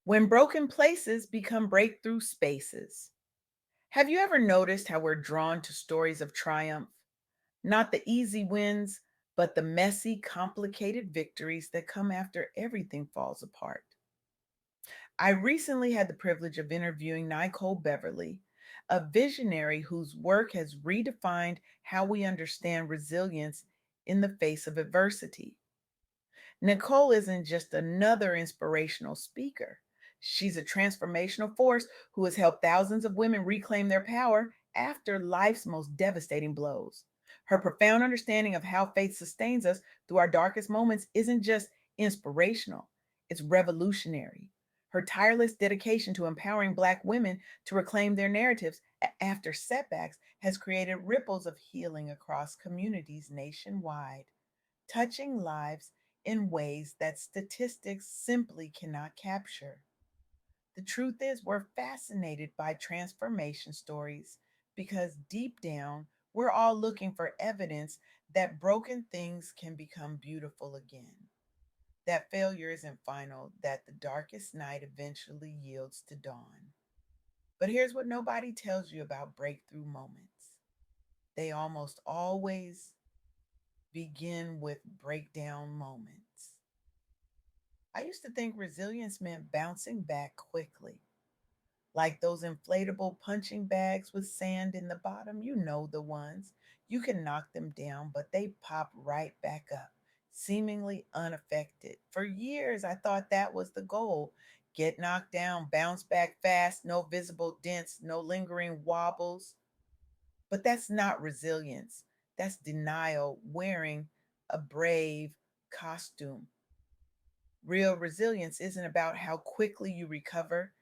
When broken places become breakthrough spaces. Have you ever noticed how we're drawn to stories of triumph? Not the easy wins, but the messy, complicated victories that come after everything falls apart. I recently had the privilege of interviewing Nycole Beverly, a visionary whose work has redefined how we understand resilience in the face of adversity. Nicole isn't just another inspirational speaker. She's a transformational force who has helped thousands of women reclaim their power after life's most devastating blows. Her profound understanding of how faith sustains us through our darkest moments isn't just inspirational, it's revolutionary. Her tireless dedication to empowering Black women to reclaim their narratives after setbacks has created ripples of healing across communities nationwide, touching lives in ways that statistics simply cannot capture. The truth is, we're fascinated by transformation stories because deep down, we're all looking for evidence that broken things can become beautiful again, that failure isn't final, that the darkest night eventually yields to dawn. But here's what nobody tells you about breakthrough moments: they almost always begin with breakdown moments. I used to think resilience meant bouncing back quickly, like those inflatable punching bags with sand in the bottom. You know the ones. You can knock them down, but they pop right back up, seemingly unaffected. For years, I thought that was the goal: get knocked down, bounce back fast, no visible dents, no lingering wobbles. But that's not resilience. That's denial wearing a brave costume. Real resilience isn't about how quickly you recover,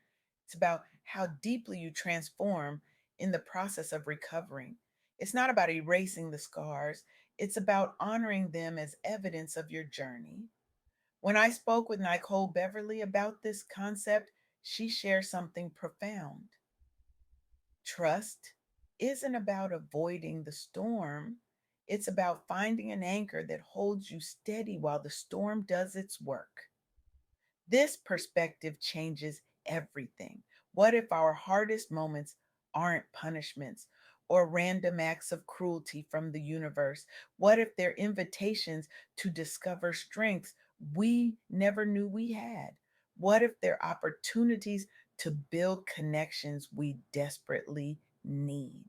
it's about how deeply you transform in the process of recovering. It's not about erasing the scars, it's about honoring them as evidence of your journey. When I spoke with Nycole Beverly about this concept, she shared something profound. Trust isn't about avoiding the storm, it's about finding an anchor that holds you steady while the storm does its work. This perspective changes everything. What if our hardest moments aren't punishments or random acts of cruelty from the universe? What if they're invitations to discover strengths we never knew we had? What if they're opportunities to build connections we desperately need?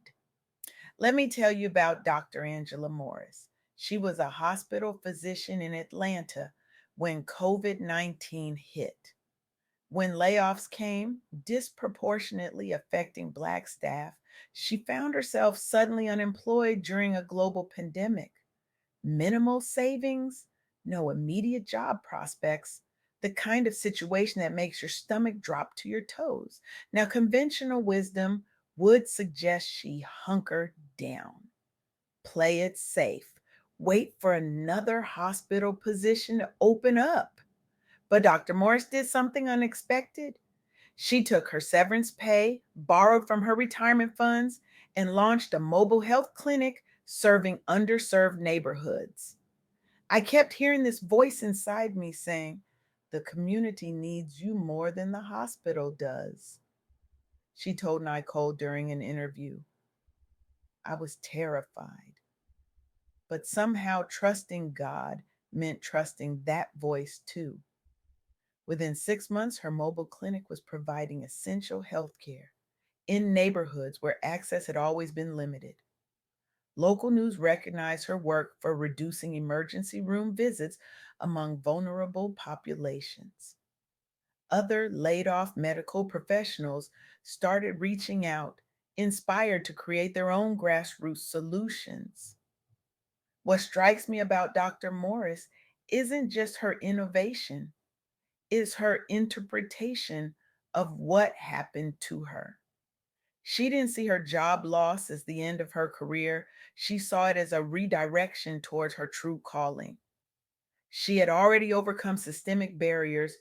Let me tell you about Dr. Angela Morris. She was a hospital physician in Atlanta when COVID 19 hit. When layoffs came, disproportionately affecting Black staff, she found herself suddenly unemployed during a global pandemic. Minimal savings, no immediate job prospects, the kind of situation that makes your stomach drop to your toes. Now, conventional wisdom would suggest she hunker down, play it safe, wait for another hospital position to open up. But Dr. Morris did something unexpected. She took her severance pay, borrowed from her retirement funds, and launched a mobile health clinic serving underserved neighborhoods. I kept hearing this voice inside me saying, the community needs you more than the hospital does. She told Nicole during an interview. I was terrified, but somehow trusting God meant trusting that voice too. Within 6 months, her mobile clinic was providing essential health care in neighborhoods where access had always been limited. Local news recognized her work for reducing emergency room visits among vulnerable populations. Other laid off medical professionals started reaching out, inspired to create their own grassroots solutions. What strikes me about Dr. Morris isn't just her innovation, it's her interpretation of what happened to her. She didn't see her job loss as the end of her career. She saw it as a redirection towards her true calling. She had already overcome systemic barriers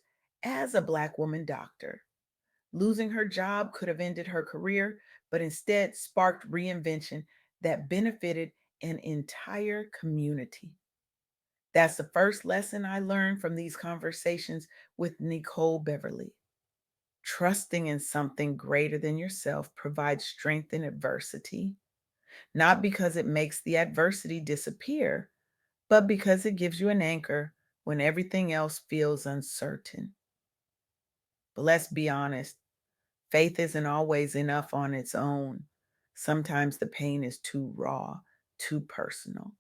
as a Black woman doctor. Losing her job could have ended her career, but instead sparked reinvention that benefited an entire community. That's the first lesson I learned from these conversations with Nycole Beverly. Trusting in something greater than yourself provides strength in adversity, not because it makes the adversity disappear, but because it gives you an anchor when everything else feels uncertain. But let's be honest, faith isn't always enough on its own. Sometimes the pain is too raw, too personal.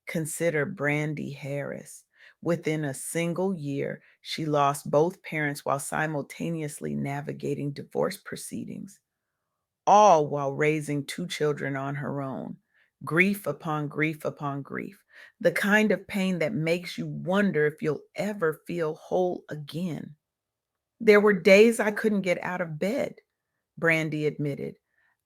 Consider Brandy Harris. Within a single year, she lost both parents while simultaneously navigating divorce proceedings, all while raising two children on her own. Grief upon grief upon grief. The kind of pain that makes you wonder if you'll ever feel whole again. There were days I couldn't get out of bed, Brandy admitted.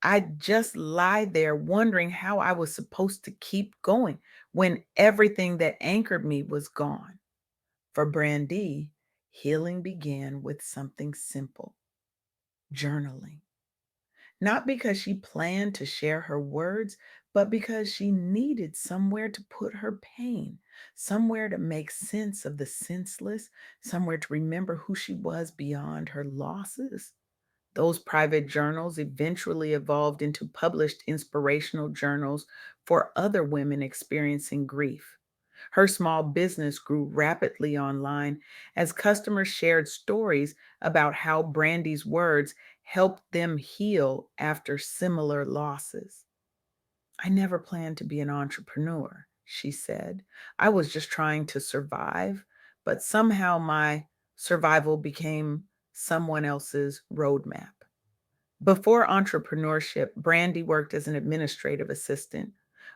I'd just lie there wondering how I was supposed to keep going when everything that anchored me was gone. For Brandy, healing began with something simple: journaling. Not because she planned to share her words, but because she needed somewhere to put her pain, somewhere to make sense of the senseless, somewhere to remember who she was beyond her losses. Those private journals eventually evolved into published inspirational journals for other women experiencing grief. Her small business grew rapidly online as customers shared stories about how Brandy's words helped them heal after similar losses. I never planned to be an entrepreneur, she said. I was just trying to survive, but somehow my survival became someone else's roadmap. Before entrepreneurship, Brandy worked as an administrative assistant,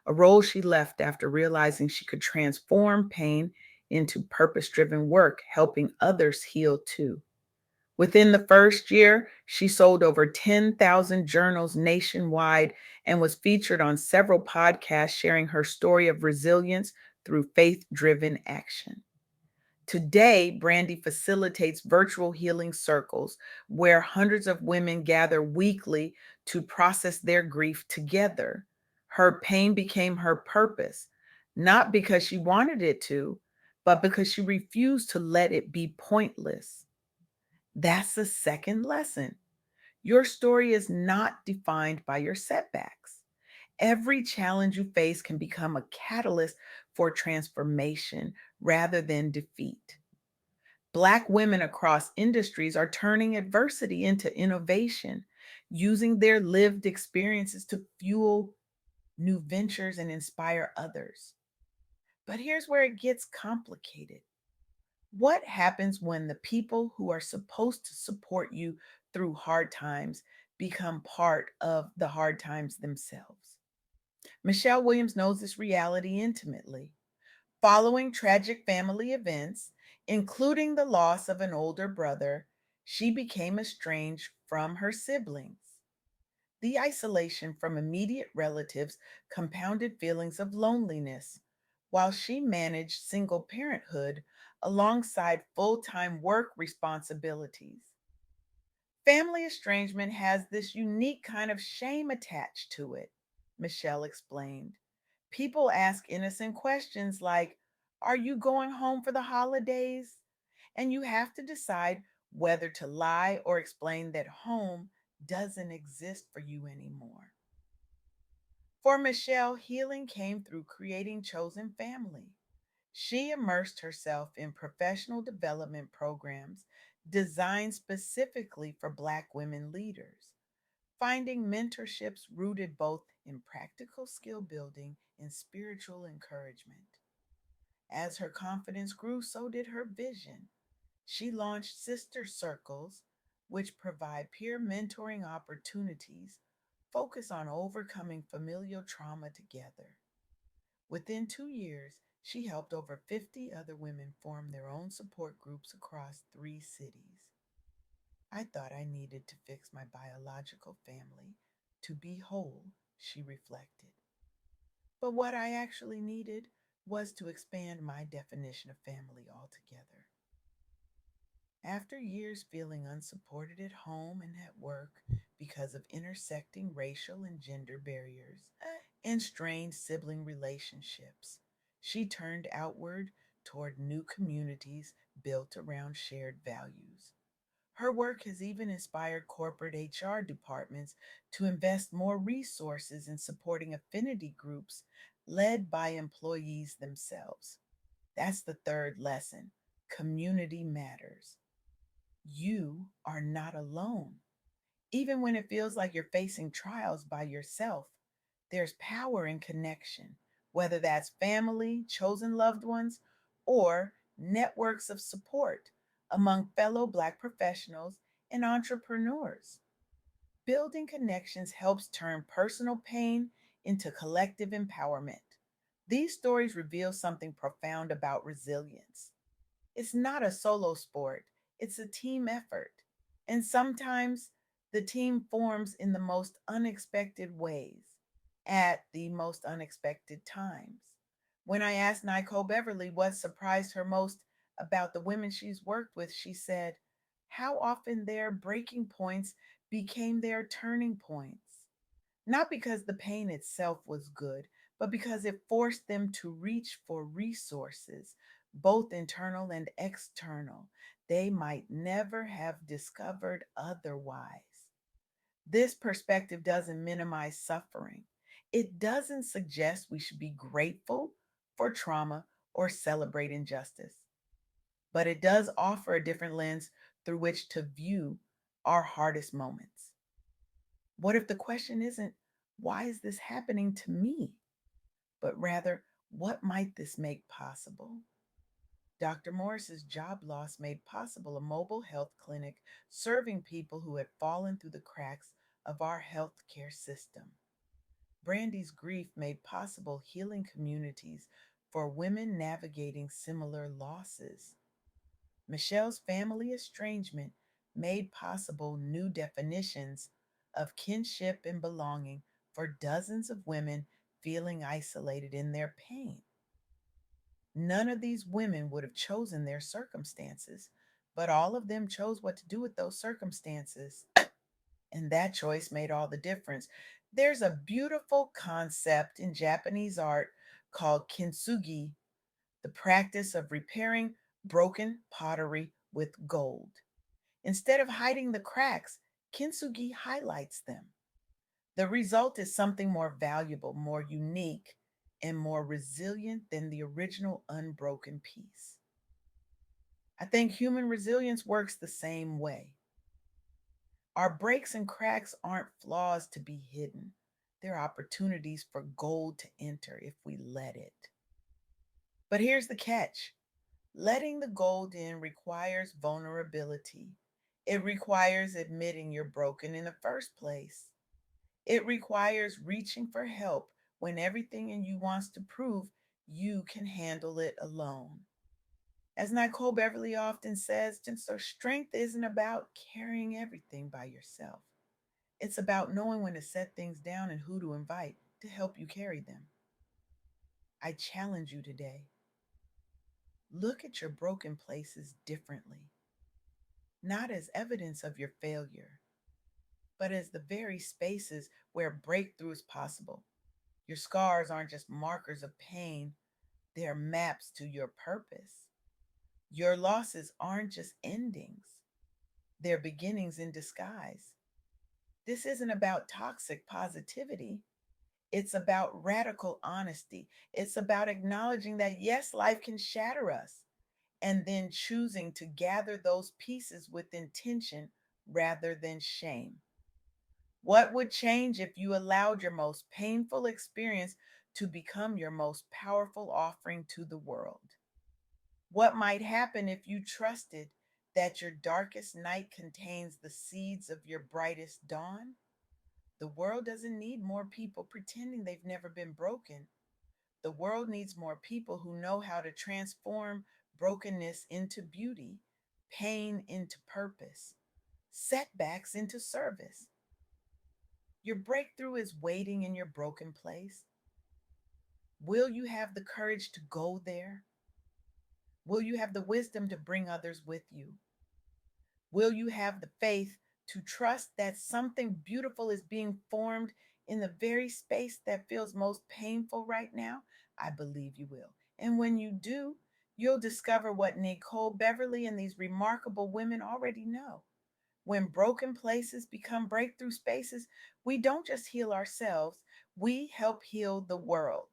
a role she left after realizing she could transform pain into purpose driven work, helping others heal too. Within the first year, she sold over 10,000 journals nationwide and was featured on several podcasts sharing her story of resilience through faith driven action. Today, Brandy facilitates virtual healing circles where hundreds of women gather weekly to process their grief together. Her pain became her purpose, not because she wanted it to, but because she refused to let it be pointless. That's the second lesson. Your story is not defined by your setbacks. Every challenge you face can become a catalyst for transformation rather than defeat. Black women across industries are turning adversity into innovation, using their lived experiences to fuel new ventures and inspire others. But here's where it gets complicated. What happens when the people who are supposed to support you through hard times become part of the hard times themselves? Michelle Williams knows this reality intimately. Following tragic family events, including the loss of an older brother, she became estranged from her siblings. The isolation from immediate relatives compounded feelings of loneliness, while she managed single parenthood alongside full time work responsibilities. Family estrangement has this unique kind of shame attached to it, Michelle explained. People ask innocent questions like, "Are you going home for the holidays?" And you have to decide whether to lie or explain that home doesn't exist for you anymore. For Michelle, healing came through creating chosen family. She immersed herself in professional development programs designed specifically for Black women leaders, finding mentorships rooted both in practical skill building and spiritual encouragement. As her confidence grew, so did her vision. She launched sister circles, which provide peer mentoring opportunities, focus on overcoming familial trauma together. Within 2 years, she helped over 50 other women form their own support groups across 3 cities. I thought I needed to fix my biological family to be whole, she reflected. But what I actually needed was to expand my definition of family altogether. After years feeling unsupported at home and at work because of intersecting racial and gender barriers and strained sibling relationships, she turned outward toward new communities built around shared values. Her work has even inspired corporate HR departments to invest more resources in supporting affinity groups led by employees themselves. That's the third lesson. Community matters. You are not alone. Even when it feels like you're facing trials by yourself, there's power in connection, whether that's family, chosen loved ones, or networks of support among fellow Black professionals and entrepreneurs. Building connections helps turn personal pain into collective empowerment. These stories reveal something profound about resilience. It's not a solo sport, it's a team effort. And sometimes the team forms in the most unexpected ways, at the most unexpected times. When I asked Nycole Beverly what surprised her most about the women she's worked with, she said, how often their breaking points became their turning points. Not because the pain itself was good, but because it forced them to reach for resources, both internal and external, they might never have discovered otherwise. This perspective doesn't minimize suffering. It doesn't suggest we should be grateful for trauma or celebrate injustice, but it does offer a different lens through which to view our hardest moments. What if the question isn't, why is this happening to me? But rather, what might this make possible? Dr. Morris's job loss made possible a mobile health clinic serving people who had fallen through the cracks of our healthcare system. Brandy's grief made possible healing communities for women navigating similar losses. Michelle's family estrangement made possible new definitions of kinship and belonging for dozens of women feeling isolated in their pain. None of these women would have chosen their circumstances, but all of them chose what to do with those circumstances. And that choice made all the difference. There's a beautiful concept in Japanese art called kintsugi, the practice of repairing broken pottery with gold. Instead of hiding the cracks, kintsugi highlights them. The result is something more valuable, more unique, and more resilient than the original unbroken piece. I think human resilience works the same way. Our breaks and cracks aren't flaws to be hidden, they're opportunities for gold to enter if we let it. But here's the catch: letting the gold in requires vulnerability. It requires admitting you're broken in the first place. It requires reaching for help when everything in you wants to prove you can handle it alone. As Nycole Beverly often says, so strength isn't about carrying everything by yourself. It's about knowing when to set things down and who to invite to help you carry them. I challenge you today. Look at your broken places differently, not as evidence of your failure, but as the very spaces where breakthrough is possible. Your scars aren't just markers of pain, they're maps to your purpose. Your losses aren't just endings, they're beginnings in disguise. This isn't about toxic positivity. It's about radical honesty. It's about acknowledging that, yes, life can shatter us, and then choosing to gather those pieces with intention rather than shame. What would change if you allowed your most painful experience to become your most powerful offering to the world? What might happen if you trusted that your darkest night contains the seeds of your brightest dawn? The world doesn't need more people pretending they've never been broken. The world needs more people who know how to transform brokenness into beauty, pain into purpose, setbacks into service. Your breakthrough is waiting in your broken place. Will you have the courage to go there? Will you have the wisdom to bring others with you? Will you have the faith to trust that something beautiful is being formed in the very space that feels most painful right now? I believe you will. And when you do, you'll discover what Nycole Beverly and these remarkable women already know. When broken places become breakthrough spaces, we don't just heal ourselves, we help heal the world.